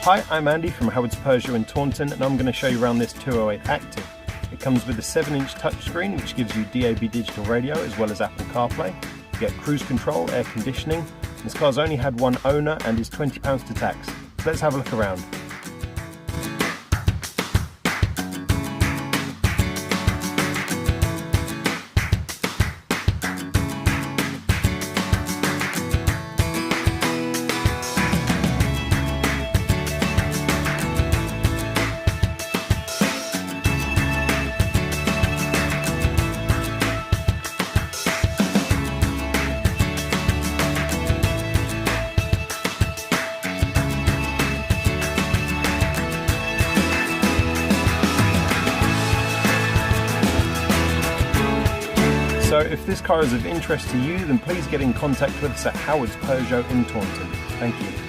Hi, I'm Andy from Howard's Peugeot in Taunton, and I'm going to show you around this 208 Active. It comes with a 7-inch touchscreen which gives you DAB digital radio as well as Apple CarPlay. You get cruise control, air conditioning. This car's only had one owner and is £20 to tax. So let's have a look around. So if this car is of interest to you, then please get in contact with us at Howard's Peugeot in Taunton. Thank you.